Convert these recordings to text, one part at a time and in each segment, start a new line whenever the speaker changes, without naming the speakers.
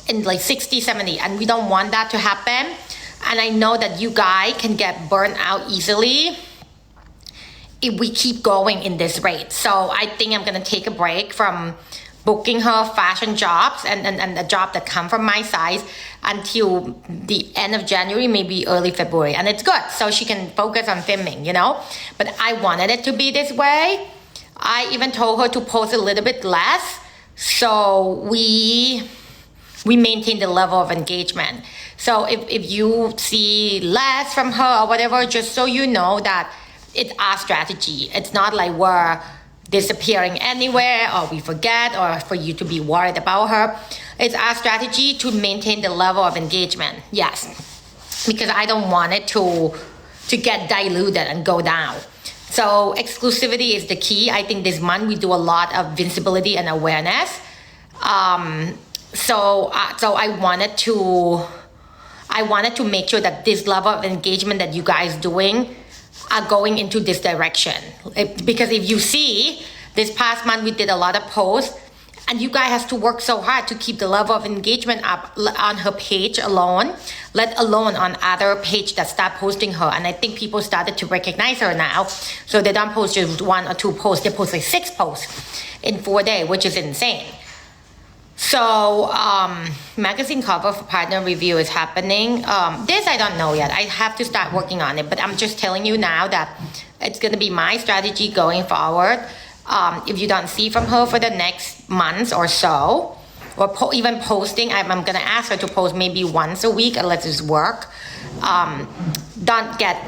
in like 60, 70, and we don't want that to happen. And I know that you guys can get burnt out easily if we keep going in this rate. So I think I'm gonna take a break from booking her fashion jobs and the job that come from my size until the end of January, maybe early February. And it's good, so she can focus on filming, you know? But I wanted it to be this way. I even told her to post a little bit less, so we maintain the level of engagement. So if you see less from her or whatever, just so you know that it's our strategy. It's not like we're disappearing anywhere or we forget or for you to be worried about her. It's our strategy to maintain the level of engagement. Yes, because I don't want it to get diluted and go down. So exclusivity is the key. I think this month we do a lot of visibility and awareness. So I wanted to make sure that this level of engagement that you guys doing are going into this direction. Because if you see, this past month we did a lot of posts, and you guys have to work so hard to keep the level of engagement up on her page alone, let alone on other page that start posting her. And I think people started to recognize her now. So they don't post just 1 or 2 posts, they post like 6 posts in 4 days, which is insane. So magazine cover for partner review is happening. This I don't know yet. I have to start working on it, but I'm just telling you now that it's going to be my strategy going forward. If you don't see from her for the next months or so, or even posting, I'm going to ask her to post maybe once a week and let this work. Don't get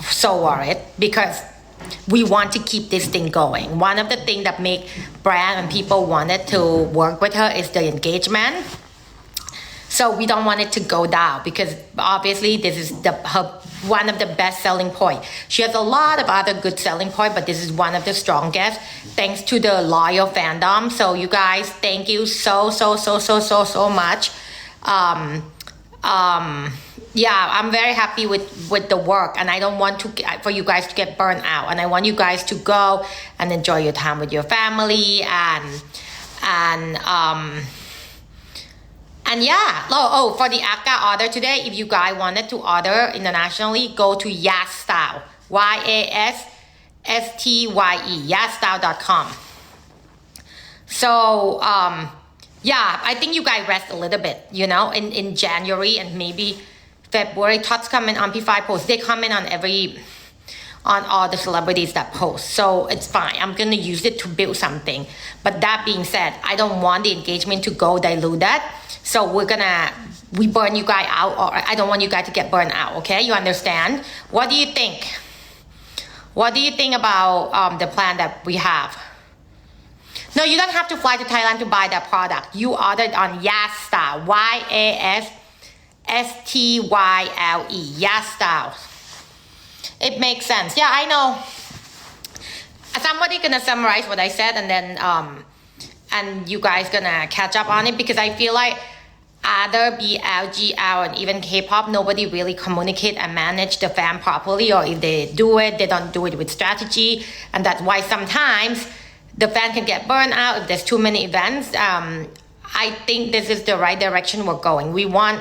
so worried, because we want to keep this thing going. One of the things that make brand and people wanted to work with her is the engagement. So we don't want it to go down, because obviously this is her one of the best selling point. She has a lot of other good selling point, but this is one of the strongest, thanks to the loyal fandom. So you guys, thank you so much. Yeah, I'm very happy with the work, and I don't want for you guys to get burnt out, and I want you guys to go and enjoy your time with your family and yeah. For the AKA order today, if you guys wanted to order internationally, go to Yasstyle, YASSTYE, yasstyle.com. So yeah, I think you guys rest a little bit, you know, in January and maybe February. Tots come in on P5 posts. They comment on all the celebrities that post. So it's fine. I'm going to use it to build something. But that being said, I don't want the engagement to go diluted. So we burn you guys out, or I don't want you guys to get burned out, okay? You understand? What do you think? What do you think about the plan that we have? No, you don't have to fly to Thailand to buy that product. You ordered on Yasstyle, YASSTYLE, Yasstyle. It makes sense. Yeah, I know. Somebody gonna summarize what I said, and then and you guys gonna catch up on it, because I feel like other BL, GL, and even K-pop, nobody really communicate and manage the fan properly, or if they do it, they don't do it with strategy, and that's why sometimes the fan can get burned out if there's too many events. I think this is the right direction we're going. We want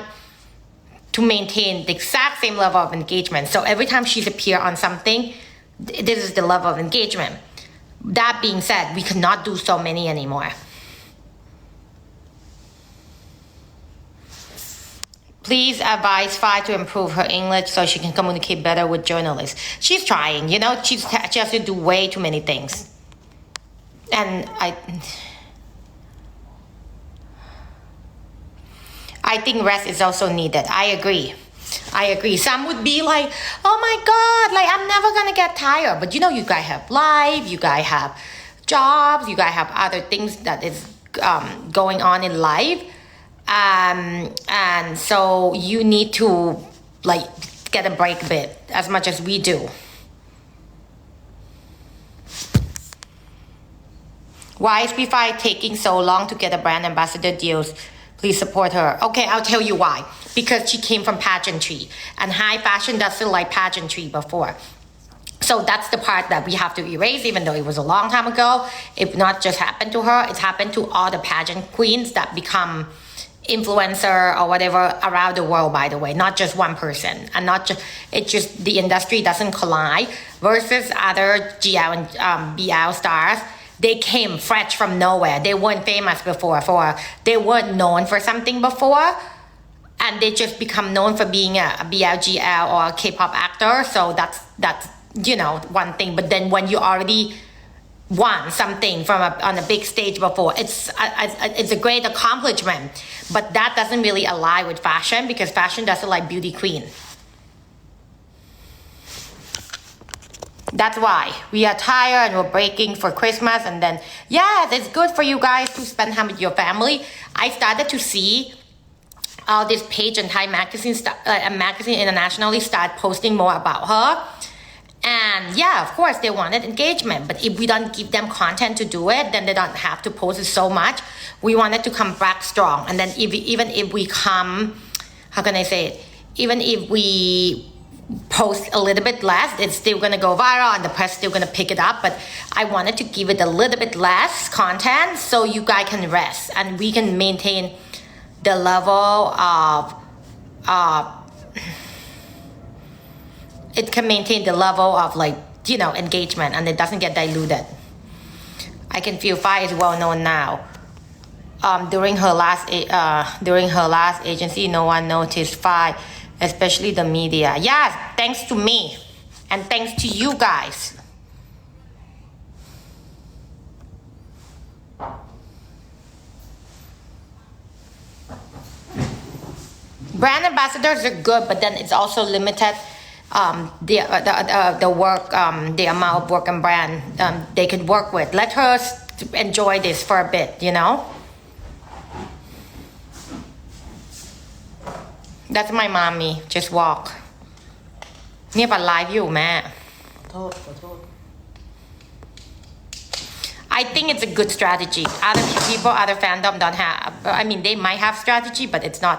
to maintain the exact same level of engagement. So every time she's appear on something, this is the level of engagement. That being said, we cannot do so many anymore. Please advise Faye to improve her English so she can communicate better with journalists. She's trying, you know, she has to do way too many things. And I think rest is also needed. I agree. Some would be like, oh my God, like I'm never gonna get tired. But you know, you guys have life, you guys have jobs, you guys have other things that is going on in life. And so you need to like get a break a bit, as much as we do. Why is Faye taking so long to get a brand ambassador deals? Please support her. Okay, I'll tell you why. Because she came from pageantry, and high fashion doesn't like pageantry before. So that's the part that we have to erase, even though it was a long time ago. It not just happened to her, it's happened to all the pageant queens that become influencer or whatever around the world, by the way, not just one person, and not just, it's just the industry doesn't collide versus other GL and BL stars. They came fresh from nowhere. They weren't famous before, they weren't known for something before, and they just become known for being a BLGL or a K-pop actor. So that's you know, one thing. But then when you already won something on a big stage before, it's a great accomplishment. But that doesn't really align with fashion, because fashion doesn't like beauty queen. That's why we are tired and we're breaking for Christmas. And then, yeah, it's good for you guys to spend time with your family. I started to see all this page and Thai magazine internationally start posting more about her. And yeah, of course they wanted engagement, but if we don't give them content to do it, then they don't have to post it so much. We wanted to come back strong. And then even if we come, how can I say it? Even if we post a little bit less, it's still gonna go viral and the press still gonna pick it up. But I wanted to give it a little bit less content so you guys can rest and we can maintain the level of it can maintain the level of, like, you know, engagement, and it doesn't get diluted. I can feel Faye is well known now. During her last agency, no one noticed Faye, especially the media. Yes, thanks to me and thanks to you guys. Brand ambassadors are good, but then it's also limited. The work, the amount of work and brand they can work with. Let her enjoy this for a bit, you know. That's my mommy. Just walk. เนี่ยปัดไลฟ์อยู่แม่ I think it's a good strategy. Other people, other fandom don't have. I mean, they might have strategy, but it's not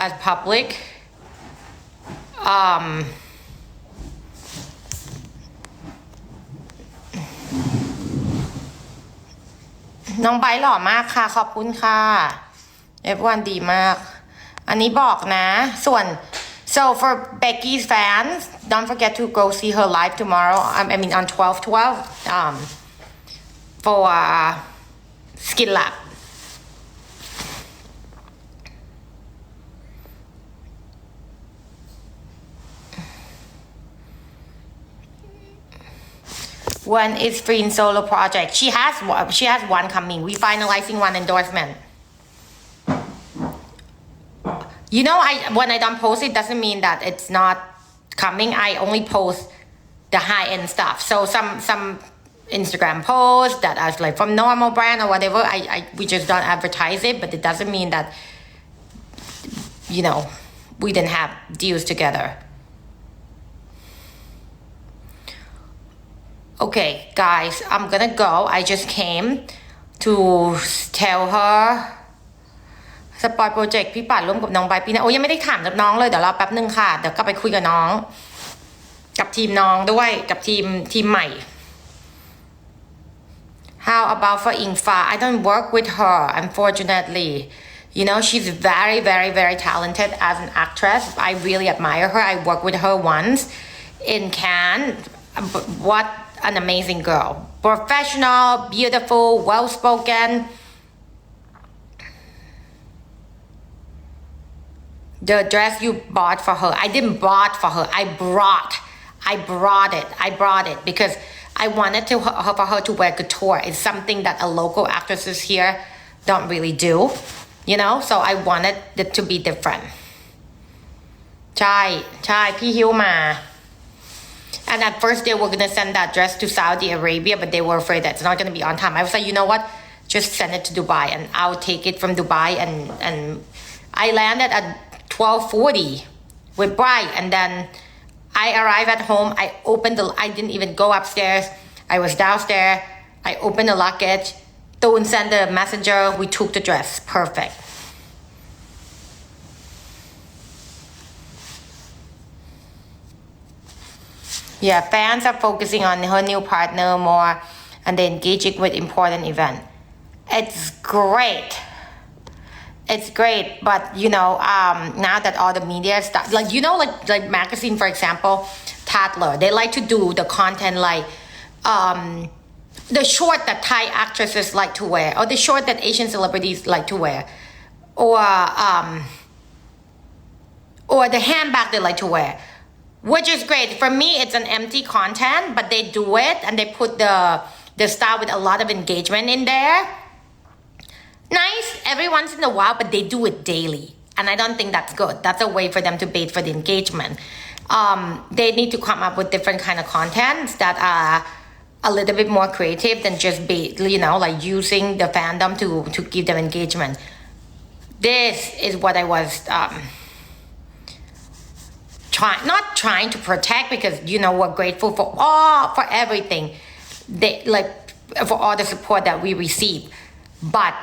as public. น้องไบร์ทหล่อมากค่ะขอบคุณค่ะ F1 ดีมากอันนี้บอกนะส่วน so for Becky's fans don't forget to go see her live tomorrow. I mean on 12/12 for Skin Lab. When is Freen solo project? She has one coming. We finalizing one endorsement. You know, when I don't post it doesn't mean that it's not coming. I only post the high end stuff. So some Instagram posts that are like from normal brand or whatever. We just don't advertise it, but it doesn't mean that, you know, we didn't have deals together. Okay, guys, I'm gonna go. I just came to tell her สปอยโปรเจกต์พี่ป่านร่วมกับน้องใบปีหน้าโอ้ยังไม่ได้ถามกับน้องเลยเดี๋ยวรอแป๊บนึงค่ะเดี๋ยวก็ไปคุยกับน้องกับทีมน้องด้วยกับทีมใหม่ How about for Ingfa? I don't work with her, unfortunately. You know, she's very, very, very talented as an actress. I really admire her. I worked with her once in Cannes. What an amazing girl. Professional, beautiful, well-spoken. The dress you bought for her, I didn't bought for her. I brought it because I wanted for her to wear couture. It's something that a local actresses here don't really do, you know. So I wanted it to be different. ใช่พี่ฮิวมา And at first they were gonna send that dress to Saudi Arabia, but they were afraid that it's not gonna be on time. I was like, you know what? Just send it to Dubai, and I'll take it from Dubai. And I landed at 12:40 with Bright, and then I arrived at home. I didn't even go upstairs. I was downstairs. I opened the luggage. Don't send the messenger. We took the dress. Perfect. Yeah, fans are focusing on her new partner more and they're engaging with important event. It's great. It's great, but now that all the media stuff, like magazine, for example, Tatler, they like to do the content like the short that Thai actresses like to wear, or the short that Asian celebrities like to wear, or the handbag they like to wear, which is great. For me, it's an empty content, but they do it and they put the style with a lot of engagement in there. Nice every once in a while, but they do it daily. And I don't think that's good. That's a way for them to bait for the engagement. They need to come up with different kind of contents that are a little bit more creative than just like using the fandom to give them engagement. This is what I was not trying to protect, because we're grateful for everything, for all the support that we receive, but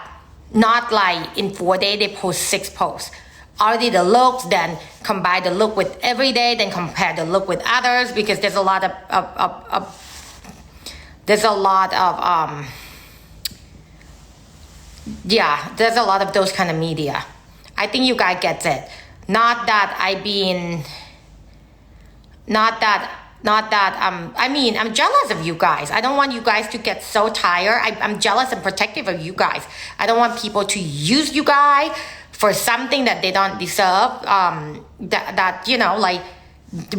not like in 4 days they post 6 posts. Already the looks, then combine the look with every day, then compare the look with others, because there's a lot of there's a lot of those kind of media. I think you guys get it. Not that I'm jealous of you guys. I don't want you guys to get so tired. I'm jealous and protective of you guys. I don't want people to use you guys for something that they don't deserve. Like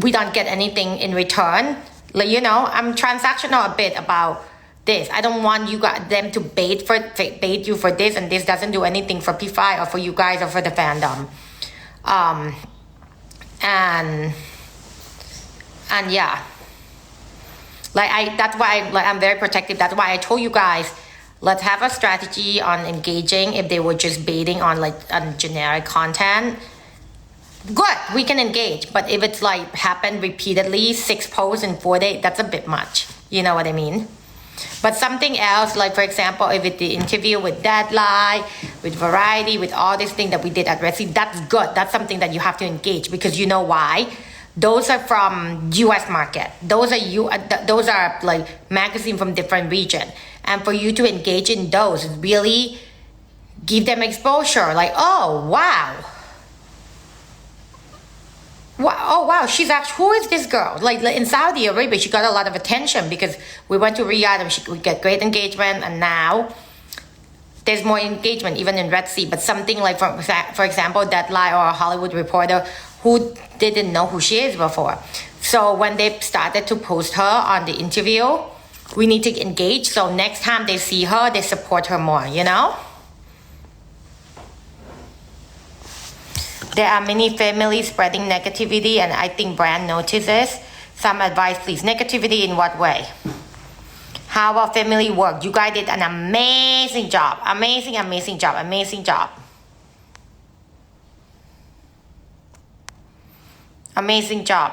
we don't get anything in return. I'm transactional a bit about this. I don't want them to bait you for this, and this doesn't do anything for P5 or for you guys or for the fandom. And yeah, that's why I'm very protective. That's why I told you guys, let's have a strategy on engaging. If they were just baiting on generic content, good, we can engage. But if it's happened repeatedly, 6 posts in 4 days, that's a bit much. You know what I mean? But something else, for example, if it's the interview with Deadline, with Variety, with all these things that we did at Red Sea, that's good. That's something that you have to engage, because you know why? Those are from U.S. market. Those are magazine from different region. And for you to engage in those, really give them exposure. Oh, wow. Oh, wow, who is this girl? In Saudi Arabia, she got a lot of attention because we went to Riyadh and we get great engagement. And now there's more engagement even in Red Sea. But something for example, Deadline or a Hollywood Reporter who didn't know who she is before. So when they started to post her on the interview, we need to engage. So next time they see her, they support her more, There are many families spreading negativity, and I think brand notices. Some advice, please. Negativity in what way? How about family work? You guys did an amazing job. Amazing job. Amazing job.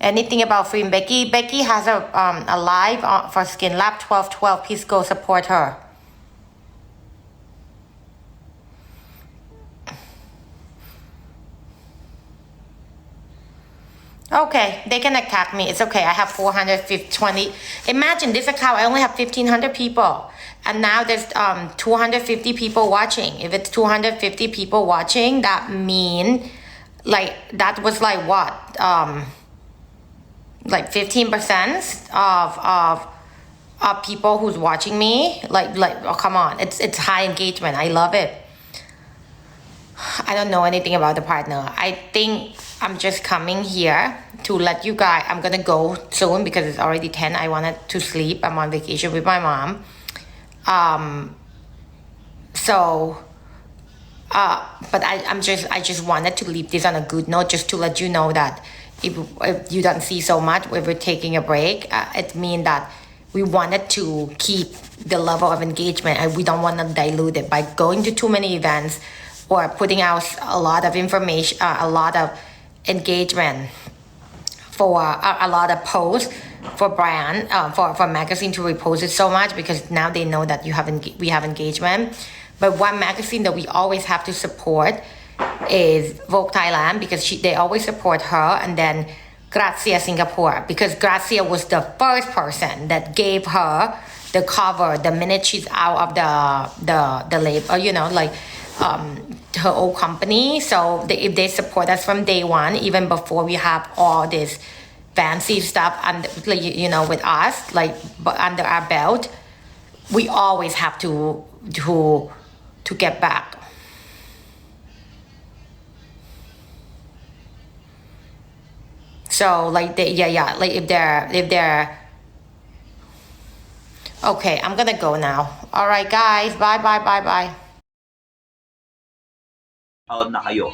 Anything about Free Becky? Becky has a live for Skin Lab 12/12. Please go support her. Okay, they can attack me. It's okay. I have 420. Imagine this account. I only have 1,500 people, and now there's 250 people watching. If it's 250 people watching, that mean that was what 15% of people who's watching me. Oh, come on, it's high engagement. I love it. I don't know anything about the partner. I think I'm just coming here to let you guys. I'm gonna go soon because it's already 10. I wanted to sleep. I'm on vacation with my mom. But I just wanted to leave this on a good note, just to let you know that if you don't see so much, if we're taking a break, it means that we wanted to keep the level of engagement, and we don't want to dilute it by going to too many events or putting out a lot of information, a lot of engagement for a lot of posts for brand, for magazine to repost it so much, because now they know that we have engagement. But one magazine that we always have to support is Vogue Thailand, because they always support her, and then Grazia Singapore, because Grazia was the first person that gave her the cover the minute she's out of the label, her old company. So if they support us from day one, even before we have all this fancy stuff and with us, like under our belt, we always have to get back. So like like if they're okay, I'm gonna go now. All right, guys, bye.
Taon na kayo.